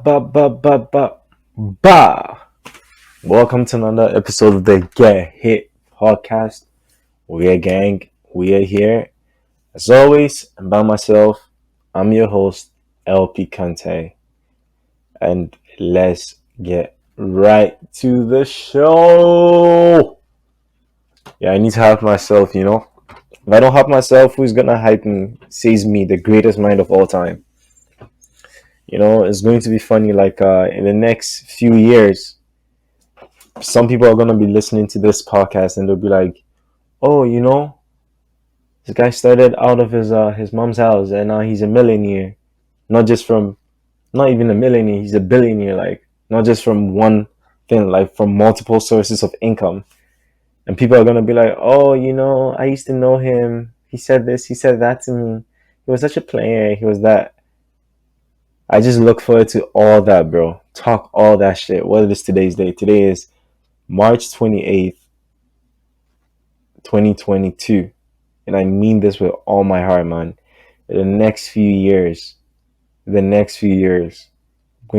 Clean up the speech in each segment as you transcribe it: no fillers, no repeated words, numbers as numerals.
Ba ba ba ba ba. Welcome to another episode of the Get Hit podcast. We are gang. We are here. As always, I'm by myself. I'm your host, LP Kante. And let's get right to the show. Yeah, I need to hype myself. If I don't hype myself, who's gonna hype me? Says me, the greatest mind of all time. It's going to be funny. Like in the next few years, some people are gonna be listening to this podcast and they'll be like, "Oh, this guy started out of his mom's house and now he's a millionaire. Not just from, not even a millionaire. He's a billionaire. Like not just from one thing, like from multiple sources of income." And people are gonna be like, "Oh, I used to know him. He said this. He said that to me. He was such a player. He was that." I just look forward to all that, bro. Talk all that shit. What is today's date? Today is March 28th, 2022. And I mean this with all my heart, man. The next few years, going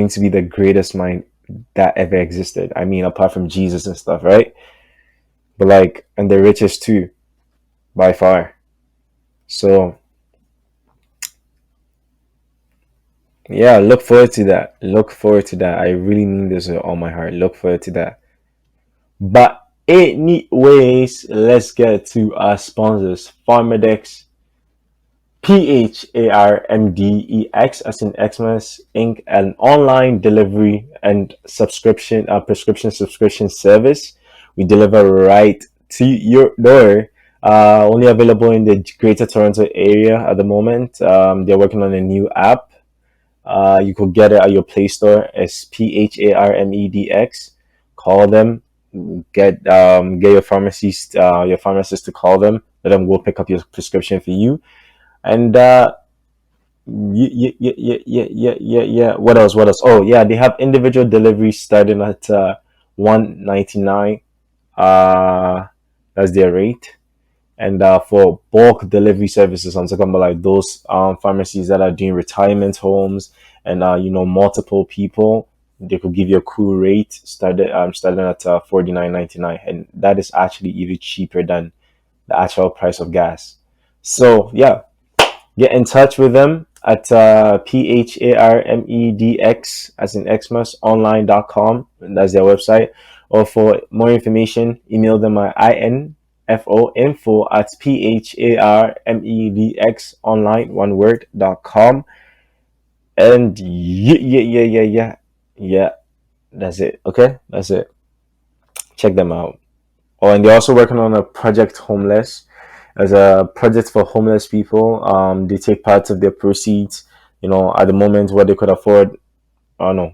to be the greatest mind that ever existed. I mean, apart from Jesus and stuff, right? But like, and the richest too, by far. So, yeah, look forward to that. Look forward to that. I really mean this with all my heart. Look forward to that. But anyways, let's get to our sponsors. Pharmadex, PHARMDEX, as in Xmas Inc., an online delivery and prescription subscription service. We deliver right to your door. Only available in the Greater Toronto area at the moment. They're working on a new app. You could get it at your Play Store. It's PHARMEDX. Call them. Get your pharmacist to call them. Let them go pick up your prescription for you. And yeah. What else? What else? Oh yeah, they have individual deliveries starting at $199. That's their rate. And for bulk delivery services, I'm talking about like those pharmacies that are doing retirement homes and multiple people. They could give you a cool rate starting at $49.99, and that is actually even cheaper than the actual price of gas. So yeah, get in touch with them at PHARMEDX as in xmasonline.com. That's their website. Or for more information, email them at info at PHARMEDX online, one word.com. And yeah, that's it. Okay, that's it. Check them out. Oh, and they're also working on a Project Homeless as a project for homeless people. They take parts of their proceeds, at the moment what they could afford. Oh no,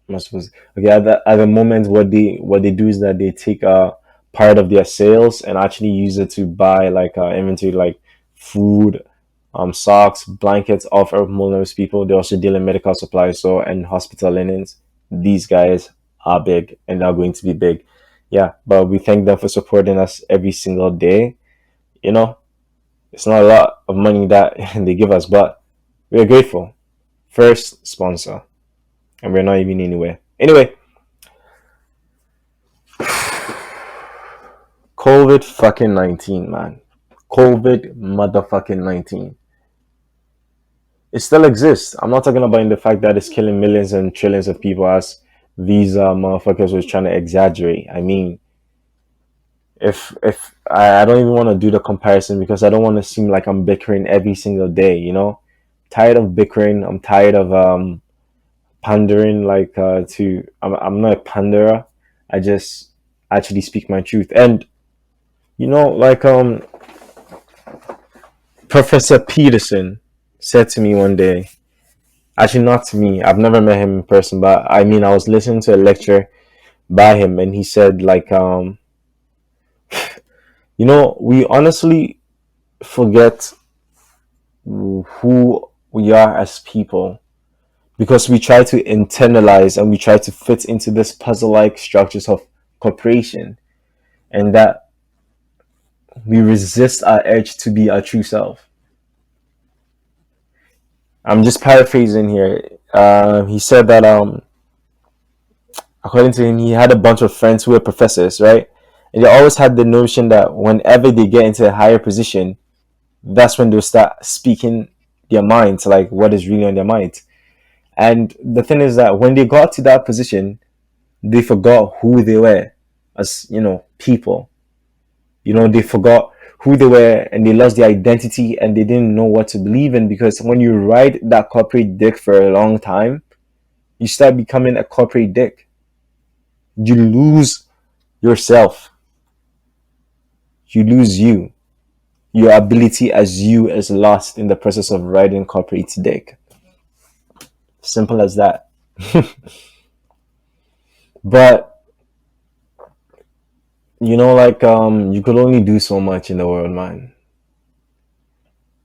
I'm not supposed. Okay, at the moment what they do is that they take a part of their sales and actually use it to buy like inventory like food, socks, blankets off of homeless people. They also deal in medical supplies so and hospital linens. These guys are big and they're going to be big. Yeah, but we thank them for supporting us every single day. You know, it's not a lot of money that they give us, but we're grateful. First sponsor, and we're not even anywhere. Anyway, COVID fucking 19, man. COVID motherfucking 19. It still exists. I'm not talking about in the fact that it's killing millions and trillions of people as these motherfuckers was trying to exaggerate. I mean, if I don't even want to do the comparison because I don't want to seem like I'm bickering every single day. Tired of bickering. I'm tired of pandering like to I'm not a panderer. I just actually speak my truth. And like Professor Peterson said to me one day, actually not to me, I've never met him in person, but I mean I was listening to a lecture by him and he said like we honestly forget who we are as people because we try to internalize and we try to fit into this puzzle like structures of corporation, and that we resist our urge to be our true self. I'm just paraphrasing here. He said that according to him, he had a bunch of friends who were professors, right? And they always had the notion that whenever they get into a higher position, that's when they'll start speaking their minds, like what is really on their minds. And the thing is that when they got to that position, they forgot who they were as, people. They forgot who they were and they lost their identity and they didn't know what to believe in, because when you ride that corporate dick for a long time, you start becoming a corporate dick. You lose yourself. You lose you. Your ability as you is lost in the process of riding corporate dick. Simple as that. But you could only do so much in the world, man.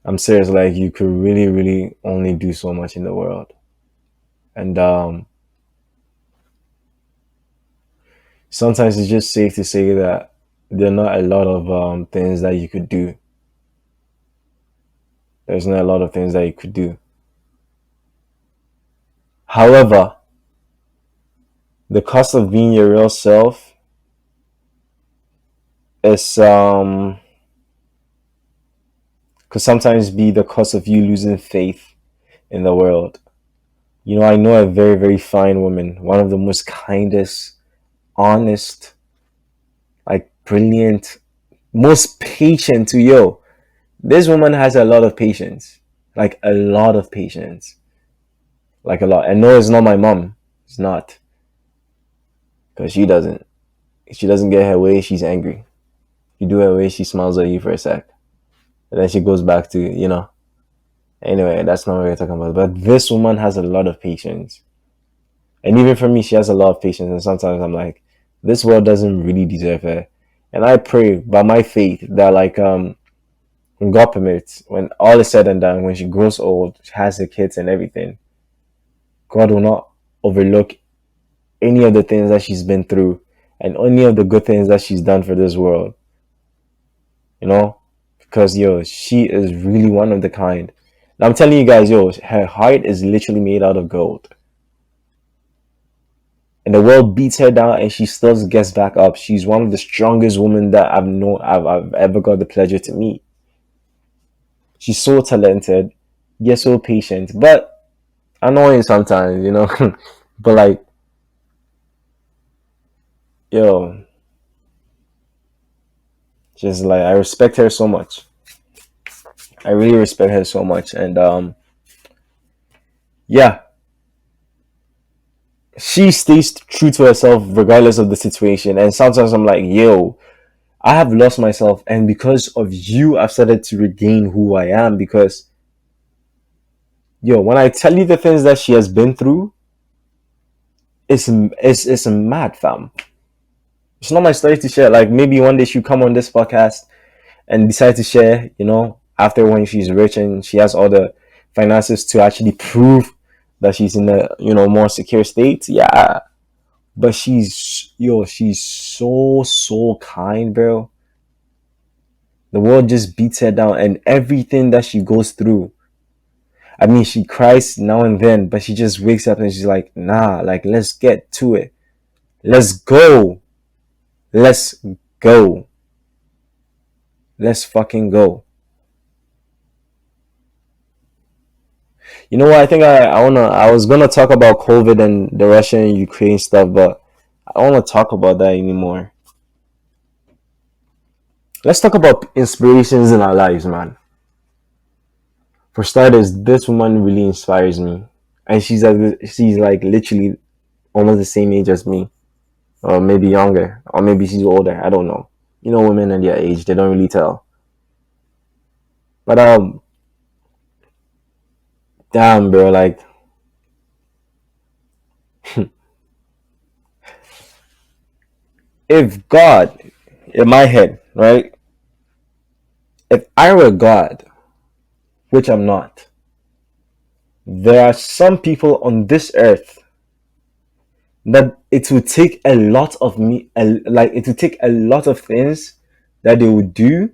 I'm serious, like you could really, really only do so much in the world. And sometimes it's just safe to say that there are not a lot of things that you could do. There's not a lot of things that you could do. However, the cost of being your real self is could sometimes be the cost of you losing faith in the world. I know a very, very fine woman, one of the most kindest, honest, like brilliant, most patient to yo. This woman has a lot of patience. Like a lot of patience. Like a lot. And no, it's not my mom. It's not. Because she doesn't. If she doesn't get her way, she's angry. You do her way, she smiles at you for a sec. And then she goes back to, Anyway, that's not what we're talking about. But this woman has a lot of patience. And even for me, she has a lot of patience. And sometimes I'm like, this world doesn't really deserve her. And I pray by my faith that when God permits, when all is said and done, when she grows old, she has her kids and everything, God will not overlook any of the things that she's been through and any of the good things that she's done for this world. Because she is really one of the kind. And I'm telling you guys, her heart is literally made out of gold. And the world beats her down and she still gets back up. She's one of the strongest women that I've ever got the pleasure to meet. She's so talented, yet so patient, but annoying sometimes, but like, yo, just like I respect her so much. I really respect her so much, and yeah, she stays true to herself regardless of the situation. And sometimes I'm like, yo, I have lost myself, and because of you, I've started to regain who I am. Because yo, when I tell you the things that she has been through, it's mad, fam. It's not my story to share. Like maybe one day she'll come on this podcast and decide to share, after when she's rich and she has all the finances to actually prove that she's in a, more secure state. Yeah. But she's so kind, bro. The world just beats her down and everything that she goes through. I mean, she cries now and then, but she just wakes up and she's like, nah, like, let's get to it. Let's go. Let's go. Let's fucking go. You know what? I think I was gonna talk about COVID and the Russia and Ukraine stuff, but I don't wanna talk about that anymore. Let's talk about inspirations in our lives, man. For starters, this woman really inspires me, and she's like literally almost the same age as me, or maybe younger, or maybe she's older. I don't know. Women and their age, they don't really tell. But damn, bro, like if God, in my head, right? If I were God, which I'm not, there are some people on this earth that it would take a lot of like it would take a lot of things that they would do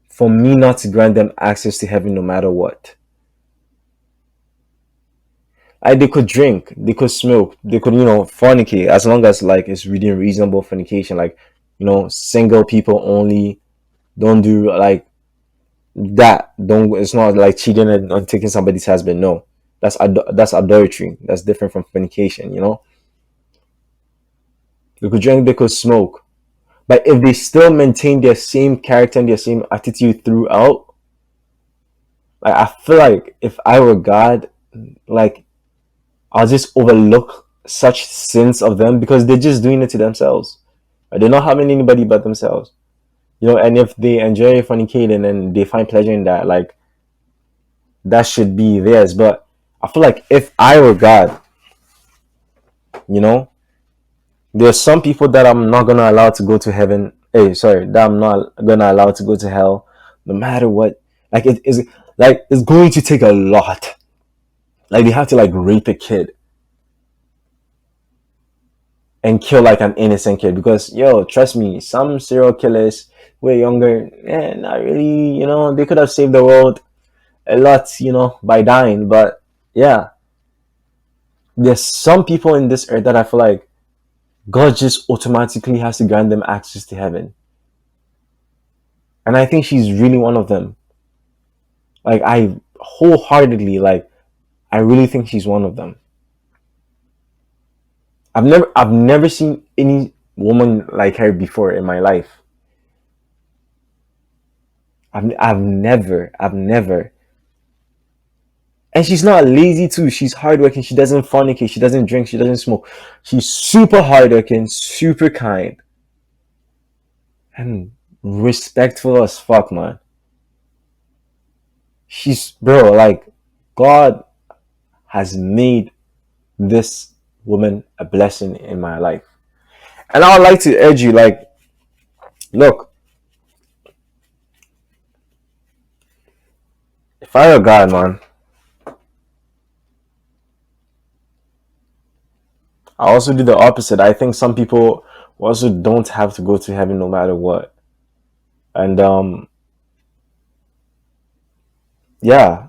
for me not to grant them access to heaven no matter what. Like they could drink, they could smoke, they could, fornicate, as long as like it's within reasonable fornication. Like, single people only. Don't do like that. Don't. It's not like cheating and taking somebody's husband. No, that's adultery. That's different from fornication. They could drink, they could smoke, but if they still maintain their same character and their same attitude throughout, like I feel like if I were God, like I'll just overlook such sins of them because they're just doing it to themselves. They're not having anybody but themselves. And if they enjoy fornicating and they find pleasure in that, like that should be theirs. But I feel like if I were God, you know, there's some people that I'm not gonna allow to go to heaven. Hey, sorry, that I'm not gonna allow to go to hell, no matter what. Like it is, like it's going to take a lot. Like they have to like rape a kid and kill like an innocent kid because trust me, some serial killers way younger, not really. They could have saved the world a lot, by dying. But yeah, there's some people in this earth that I feel like God just automatically has to grant them access to heaven. And I think she's really one of them. Like I wholeheartedly I really think she's one of them. I've never seen any woman like her before in my life. I've never. And she's not lazy too. She's hardworking. She doesn't fornicate. She doesn't drink. She doesn't smoke. She's super hardworking, super kind, and respectful as fuck, man. She's bro, like God has made this woman a blessing in my life. And I would like to urge you, like, look, if I were God, man, I also do the opposite. I think some people also don't have to go to heaven no matter what. And yeah,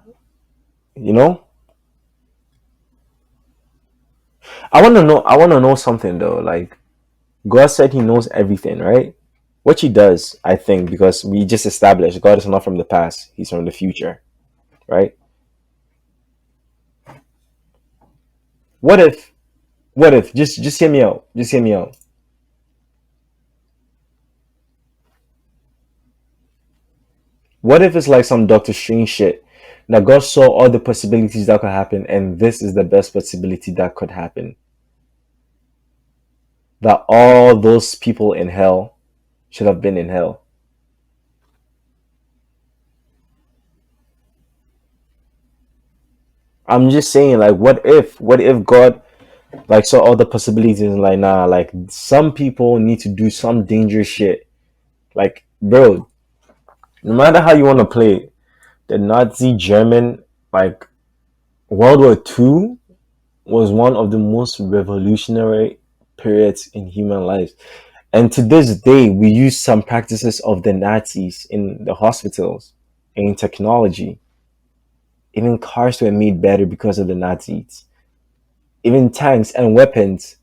you know, I wanna know something though. Like God said he knows everything, right? Which he does, I think, because we just established God is not from the past, he's from the future, right? What if just hear me out. Just hear me out. What if it's like some Doctor Strange shit? That God saw all the possibilities that could happen, and this is the best possibility that could happen. That all those people in hell should have been in hell. I'm just saying, like, what if God like saw all the possibilities and like, nah, like some people need to do some dangerous shit. Like, bro, no matter how you want to play it, the Nazi German, like World War II was one of the most revolutionary periods in human life. And to this day, we use some practices of the Nazis in the hospitals, in technology. Even cars were made better because of the Nazis. Even tanks and weapons,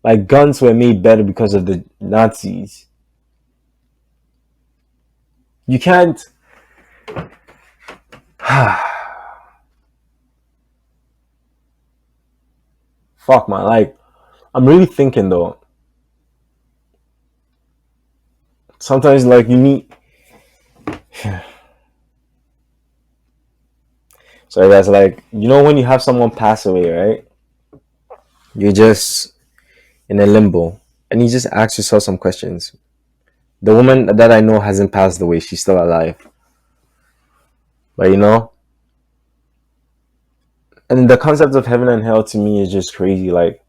like guns, were made better because of the Nazis. You can't. Fuck, man. Like, I'm really thinking though. Sometimes, like, you need. So that's like, when you have someone pass away, right? You're just in a limbo, and you just ask yourself some questions. The woman that I know hasn't passed away; she's still alive. But and the concept of heaven and hell to me is just crazy. Like,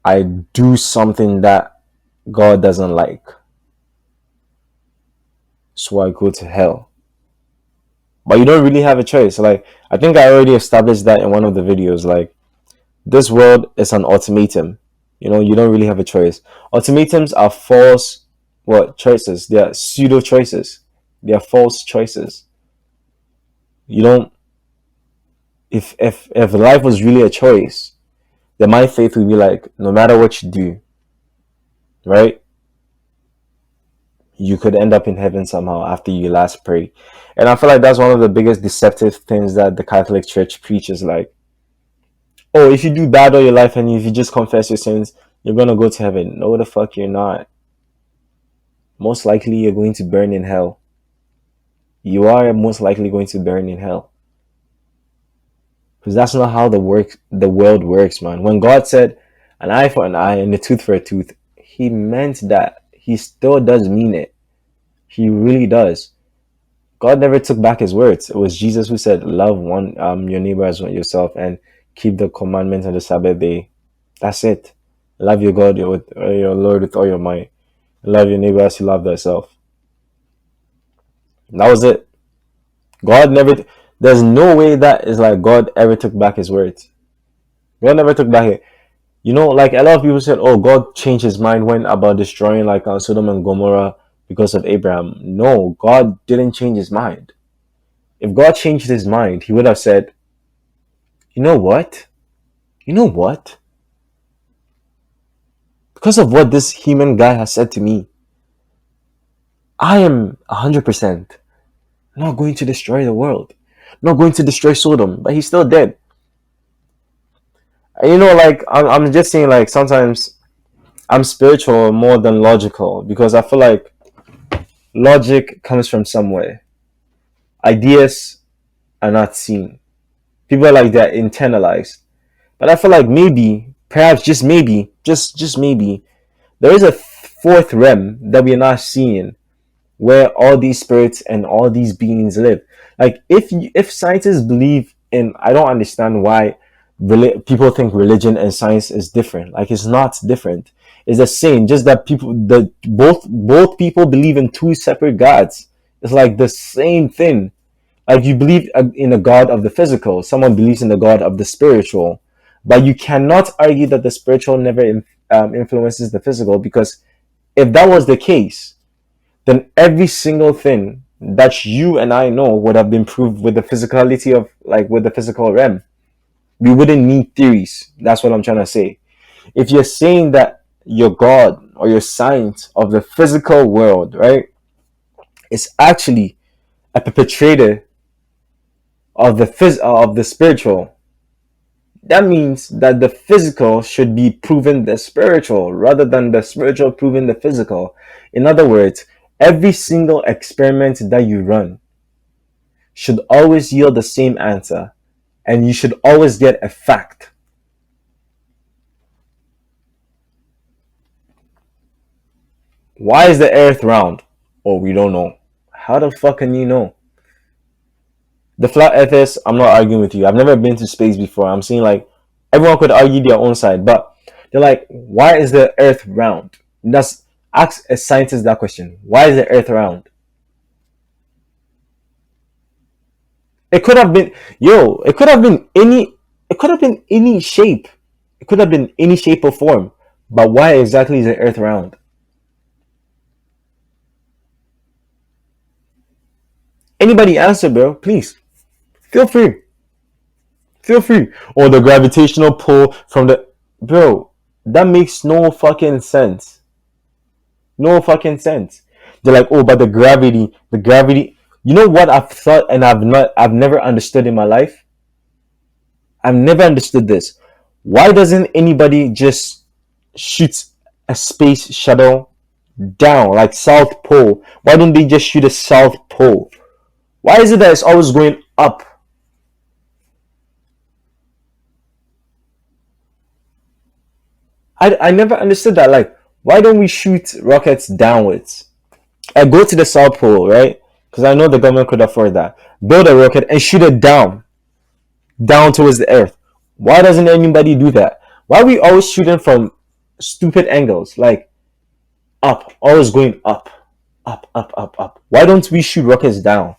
I do something that God doesn't like, so I go to hell. But you don't really have a choice. Like, I think I already established that in one of the videos. Like, this world is an ultimatum. You don't really have a choice. Ultimatums are false what choices? They are pseudo choices. They are false choices. You don't If life was really a choice, then my faith would be like, no matter what you do, right, you could end up in heaven somehow after you last pray. And I feel like that's one of the biggest deceptive things that the Catholic Church preaches. Like, oh, if you do bad all your life and if you just confess your sins, you're gonna go to heaven. No, the fuck you're not. Most likely you're going to burn in hell. You are most likely going to burn in hell. Because that's not how the world works, man. When God said an eye for an eye and a tooth for a tooth, he meant that. He still does mean it. He really does. God never took back his words. It was Jesus who said, love one your neighbor as yourself and keep the commandments on the Sabbath day. That's it. Love your God with your Lord with all your might. Love your neighbor as you love thyself. That was it. God never. There's no way that is like God ever took back his words. God never took back it. You know, like a lot of people said, oh, God changed his mind when about destroying like Sodom and Gomorrah because of Abraham. No, God didn't change his mind. If God changed his mind, he would have said, you know what? You know what? Because of what this human guy has said to me, I am 100% not going to destroy the world. Not going to destroy Sodom, but he's still dead. And you know, like, I'm just saying, like, sometimes I'm spiritual more than logical because I feel like logic comes from somewhere. Ideas are not seen. People are like they're internalized. But I feel like maybe, perhaps just maybe, just maybe, there is a fourth realm that we're not seeing where all these spirits and all these beings live. Like if scientists believe in, I don't understand why people think religion and science is different. Like it's not different. It's the same. Just that both people believe in two separate gods. It's like the same thing. Like you believe in a god of the physical, someone believes in the god of the spiritual, but you cannot argue that the spiritual never influences the physical because if that was the case, then every single thing that you and I know would have been proved with the physicality of like with the physical realm. We wouldn't need theories. That's what I'm trying to say. If you're saying that your God or your science of the physical world, right, is actually a perpetrator of the spiritual, that means that the physical should be proven the spiritual rather than the spiritual proving the physical. In other words, every single experiment that you run should always yield the same answer, and you should always get a fact. Why is the earth round? Oh, we don't know. How the fuck can you know? The flat earthers, I'm not arguing with you. I've never been to space before. I'm saying like everyone could argue their own side, but they're like, why is the earth round? That's ask a scientist that question. Why is the earth round? It could have been it could have been any shape. It could have been any shape or form. But why exactly is the earth round? Anybody answer, bro, please. Feel free. Feel free. Or the gravitational pull from the bro, that makes no fucking sense. No fucking sense. They're like, oh, but the gravity. You know what I've thought and I've never understood in my life? I've never understood this. Why doesn't anybody just shoot a space shuttle down like South Pole? Why don't they just shoot a South Pole? Why is it that it's always going up? I never understood that. Like, why don't we shoot rockets downwards? I go to the South Pole, right? Because I know the government could afford that. Build a rocket and shoot it down towards the earth. Why doesn't anybody do that? Why are we always shooting from stupid angles? Like up, always going up, up. Why don't we shoot rockets down?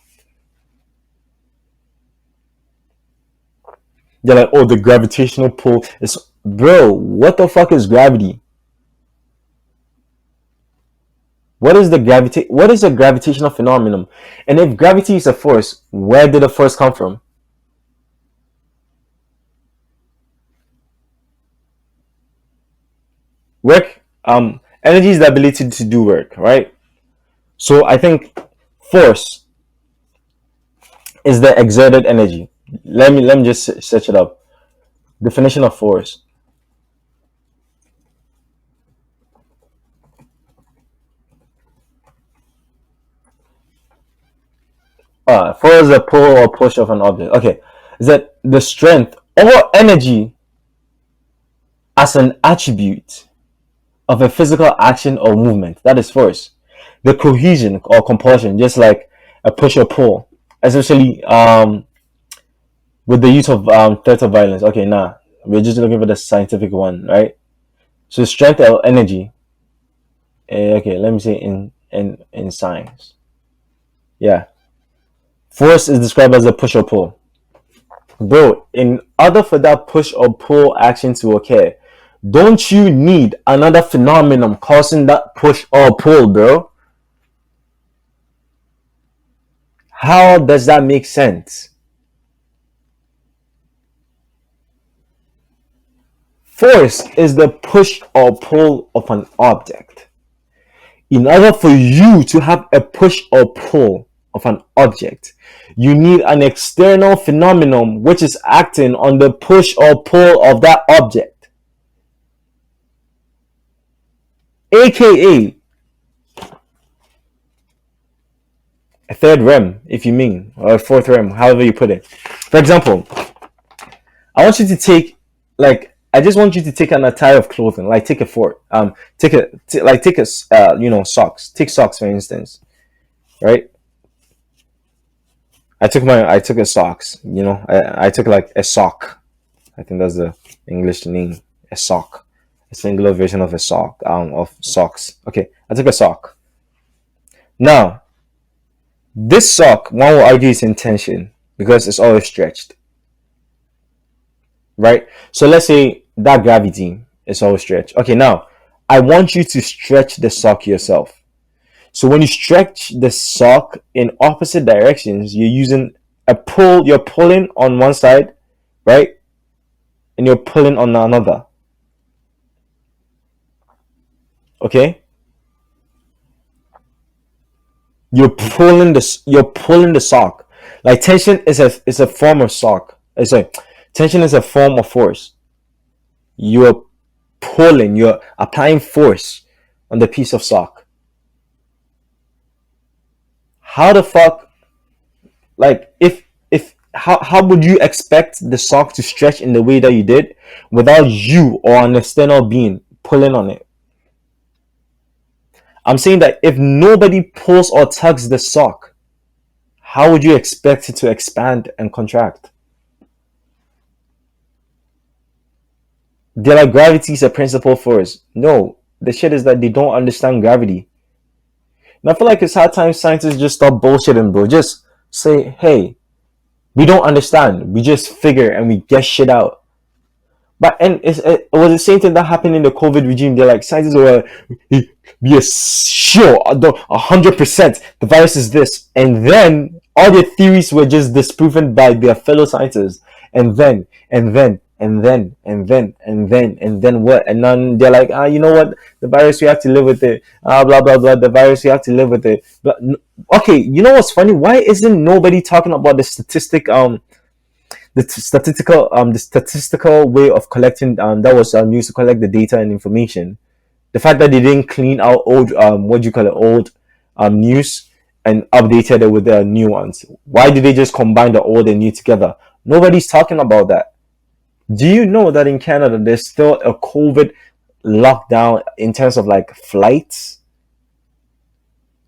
They're like, oh, the gravitational pull is. Bro, what the fuck is gravity? What is a gravitational phenomenon? And if gravity is a force, where did the force come from? Work, energy is the ability to do work, right? So I think force is the exerted energy. Let me just search it up. Definition of force. Force is the pull or push of an object. Okay, is that the strength or energy as an attribute of a physical action or movement? That is force. The cohesion or compulsion, just like a push or pull, especially with the use of threat of violence. Okay, nah, we're just looking for the scientific one, right? So strength or energy. Okay, let me say in science. Yeah, force is described as a push or pull. Bro, in order for that push or pull action to occur, don't you need another phenomenon causing that push or pull, bro? How does that make sense? Force is the push or pull of an object. In order for you to have a push or pull of an object, you need an external phenomenon which is acting on the push or pull of that object, aka a third rem, if you mean, or a fourth rem, however you put it. For example, I want you to take, like, I just want you to take an attire of clothing, like take a fort, take a, socks. Take socks for instance, right? I took a socks. I took like a sock. I think that's the English name, a sock, a singular version of a sock, of socks. Okay, I took a sock. Now, this sock, one will argue its intention because it's always stretched, right? So let's say that gravity is always stretched. Okay, now I want you to stretch the sock yourself. So when you stretch the sock in opposite directions, you're using a pull, you're pulling on one side, right? And you're pulling on another. Okay? You're pulling the sock. Like tension is a form of sock. Sorry, tension is a form of force. You're pulling, you're applying force on the piece of sock. How the fuck, like, if how would you expect the sock to stretch in the way that you did without you or an external being pulling on it? I'm saying that if nobody pulls or tugs the sock, how would you expect it to expand and contract? They're like, gravity is a principle force. No, the shit is that they don't understand gravity. And I feel like it's hard time scientists just stop bullshitting, bro. Just say, hey, we don't understand. We just figure and we get shit out. But it was the same thing that happened in the COVID regime. They're like, scientists were we are sure 100% the virus is this, and then all their theories were just disproven by their fellow scientists, and then what? And then they're like, you know what? The virus, we have to live with it. Blah blah blah. The virus, we have to live with it. But okay, you know what's funny? Why isn't nobody talking about the statistical way of collecting that was used to collect the data and information? The fact that they didn't clean out old what do you call it, old news, and updated it with the new ones. Why did they just combine the old and new together? Nobody's talking about that. Do you know that in Canada there's still a COVID lockdown in terms of like flights?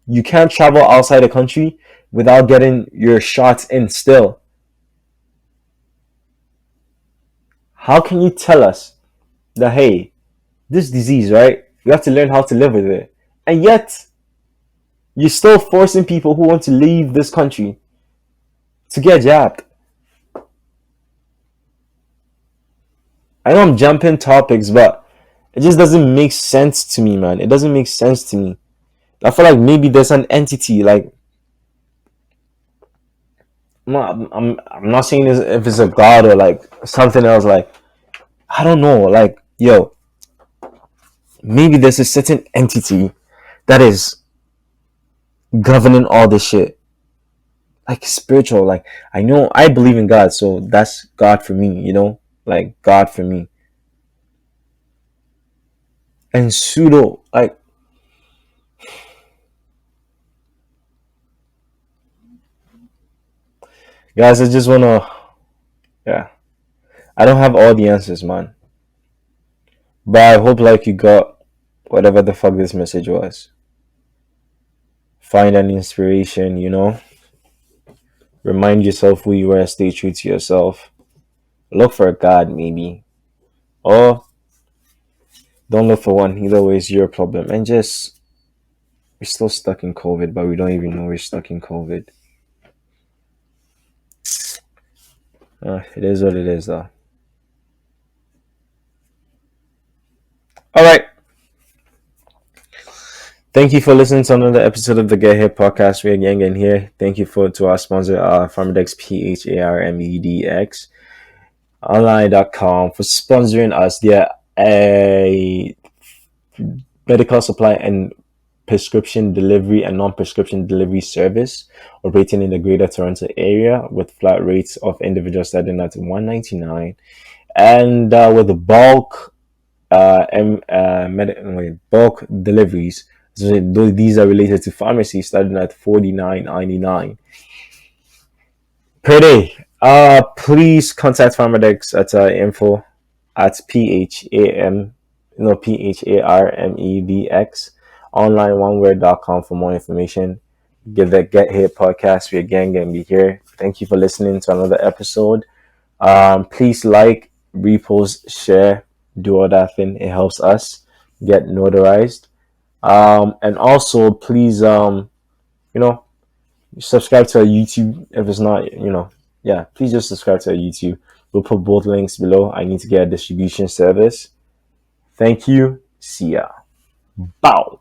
You can't travel outside the country without getting your shots in still. How can you tell us that, hey, this disease, right? You have to learn how to live with it. And yet, you're still forcing people who want to leave this country to get jabbed. I know I'm jumping topics, but it just doesn't make sense to me, man. It doesn't make sense to me. I feel like maybe there's an entity, like, I'm not saying this if it's a god or like something else, like, I don't know, like, yo, maybe there's a certain entity that is governing all this shit. Like spiritual, like I know I believe in God, so that's God for me, like God for me. And pseudo, like, guys, I just wanna, yeah, I don't have all the answers, man, but I hope like you got whatever the fuck this message was. Find an inspiration, remind yourself who you are, stay true to yourself, look for a God maybe, or don't look for one. Either way is your problem. And just, we're still stuck in COVID, but we don't even know we're stuck in COVID. It is what it is, though. All right. Thank you for listening to another episode of the Get Hit podcast. We are getting here. Thank you to our sponsor, Pharmadex, PHARMEDX, online.com, for sponsoring us. They're a medical supply and prescription delivery and non-prescription delivery service operating in the Greater Toronto area with flat rates of individuals starting at $199 and with bulk bulk deliveries. So these are related to pharmacy starting at $49.99 per day. Please contact Pharmadex at info at PHARMEDX online oneword.com for more information. Give that Get Hit podcast. We again gonna be here. Thank you for listening to another episode. Please like, repost, share, do all that thing. It helps us get notarized. And also please subscribe to our YouTube if it's not, yeah, please just subscribe to our YouTube. We'll put both links below. I need to get a distribution service. Thank you. See ya. Bow.